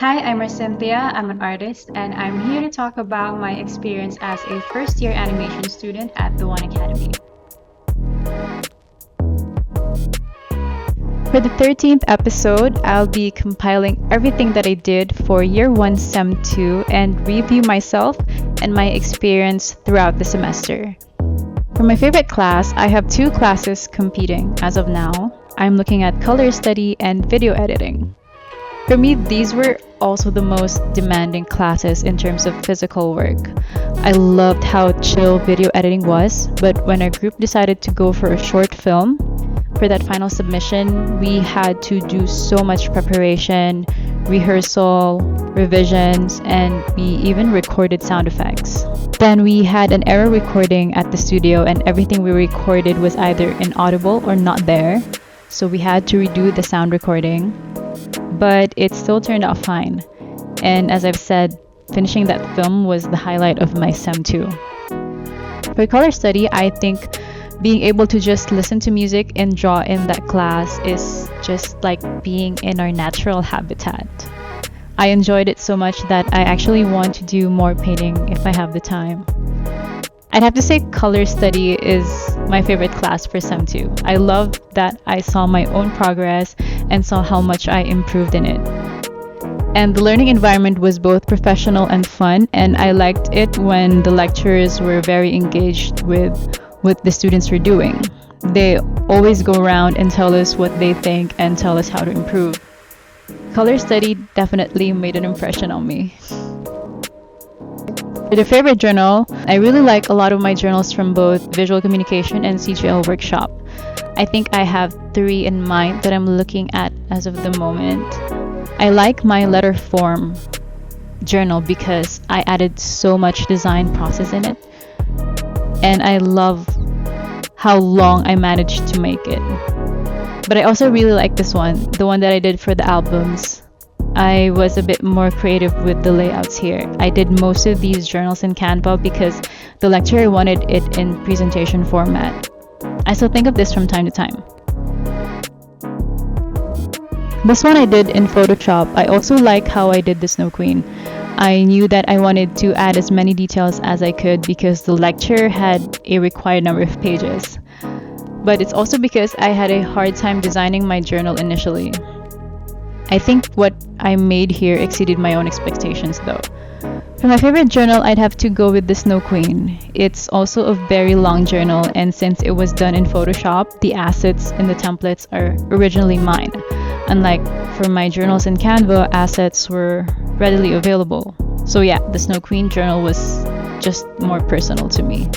Hi, I'm Cynthia. I'm an artist, and I'm here to talk about my experience as a first year animation student at the One Academy. For the 13th episode, I'll be compiling everything that I did for Year 1 Sem 2 and review myself and my experience throughout the semester. For my favorite class, I have two classes competing as of now. I'm looking at color study and video editing. For me, these were also the most demanding classes in terms of physical work. I loved how chill video editing was, but when our group decided to go for a short film, for that final submission, we had to do so much preparation, rehearsal, revisions, and we even recorded sound effects. Then we had an error recording at the studio, and everything we recorded was either inaudible or not there, so we had to redo the sound recording. But it still turned out fine. And as I've said, finishing that film was the highlight of my Sem 2. For color study, I think being able to just listen to music and draw in that class is just like being in our natural habitat. I enjoyed it so much that I actually want to do more painting if I have the time. I'd have to say color study is my favorite class for Sem 2. I love that I saw my own progress and saw how much I improved in it. And the learning environment was both professional and fun, and I liked it when the lecturers were very engaged with what the students were doing. They always go around and tell us what they think and tell us how to improve. Color study definitely made an impression on me. For the favorite journal, I really like a lot of my journals from both visual communication and CGL workshop. I think I have 3 in mind that I'm looking at as of the moment. I like my letter form journal because I added so much design process in it, and I love how long I managed to make it. But I also really like this one, the one that I did for the albums. I was a bit more creative with the layouts here. I did most of these journals in Canva because the lecturer wanted it in presentation format. I still think of this from time to time. This one I did in Photoshop. I also like how I did the Snow Queen. I knew that I wanted to add as many details as I could because the lecture had a required number of pages. But it's also because I had a hard time designing my journal initially. I think what I made here exceeded my own expectations though. For my favorite journal, I'd have to go with the Snow Queen. It's also a very long journal, and since it was done in Photoshop, the assets in the templates are originally mine. Unlike for my journals in Canva, assets were readily available. So yeah, the Snow Queen journal was just more personal to me.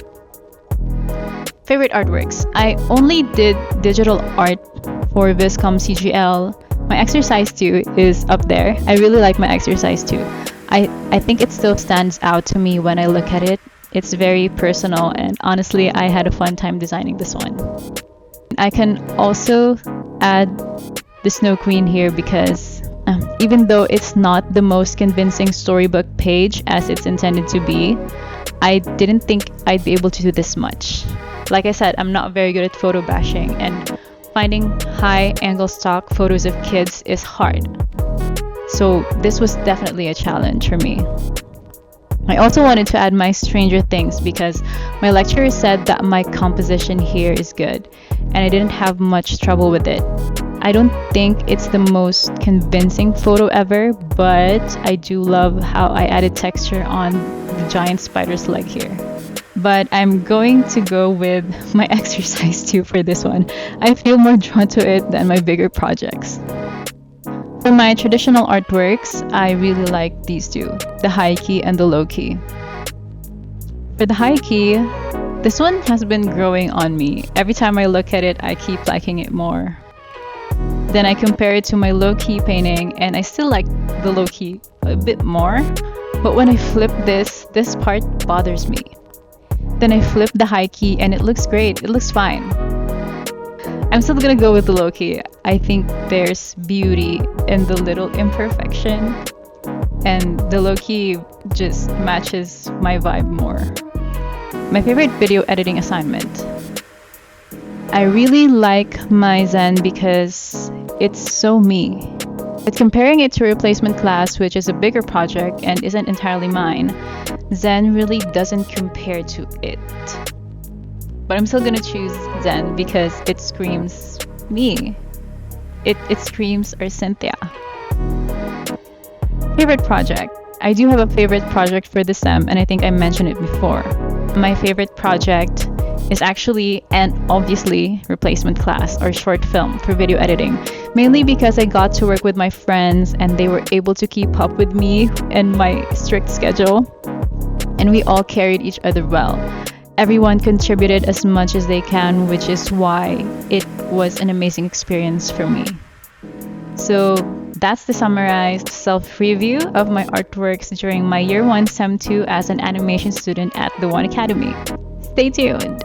Favorite artworks. I only did digital art for Viscom CGL. My exercise 2 is up there. I really like my exercise 2. I think it still stands out to me when I look at it. It's very personal, and honestly, I had a fun time designing this one. I can also add the Snow Queen here because even though it's not the most convincing storybook page as it's intended to be, I didn't think I'd be able to do this much. Like I said, I'm not very good at photo bashing, and finding high angle stock photos of kids is hard. So this was definitely a challenge for me. I also wanted to add my Stranger Things because my lecturer said that my composition here is good, and I didn't have much trouble with it. I don't think it's the most convincing photo ever, but I do love how I added texture on the giant spider's leg here. But I'm going to go with my exercise 2 for this one. I feel more drawn to it than my bigger projects. For my traditional artworks, I really like these two, the high key and the low key. For the high key, this one has been growing on me. Every time I look at it, I keep liking it more. Then I compare it to my low key painting, and I still like the low key a bit more. But when I flip this part bothers me. Then I flip the high key and it looks great, it looks fine. I'm still gonna go with the low key. I think there's beauty in the little imperfection, and the low key just matches my vibe more. My favorite video editing assignment. I really like my Zen because it's so me. But comparing it to replacement class, which is a bigger project and isn't entirely mine, Zen really doesn't compare to it. But I'm still gonna choose Zen because it screams me. It screams our Cynthia. Favorite project. I do have a favorite project for this sem, and I think I mentioned it before. My favorite project is actually and obviously replacement class or short film for video editing, mainly because I got to work with my friends and they were able to keep up with me and my strict schedule, and we all carried each other well. Everyone contributed as much as they can, which is why it was an amazing experience for me. So that's the summarized self-review of my artworks during my year 1 Sem 2 as an animation student at the One Academy. Stay tuned!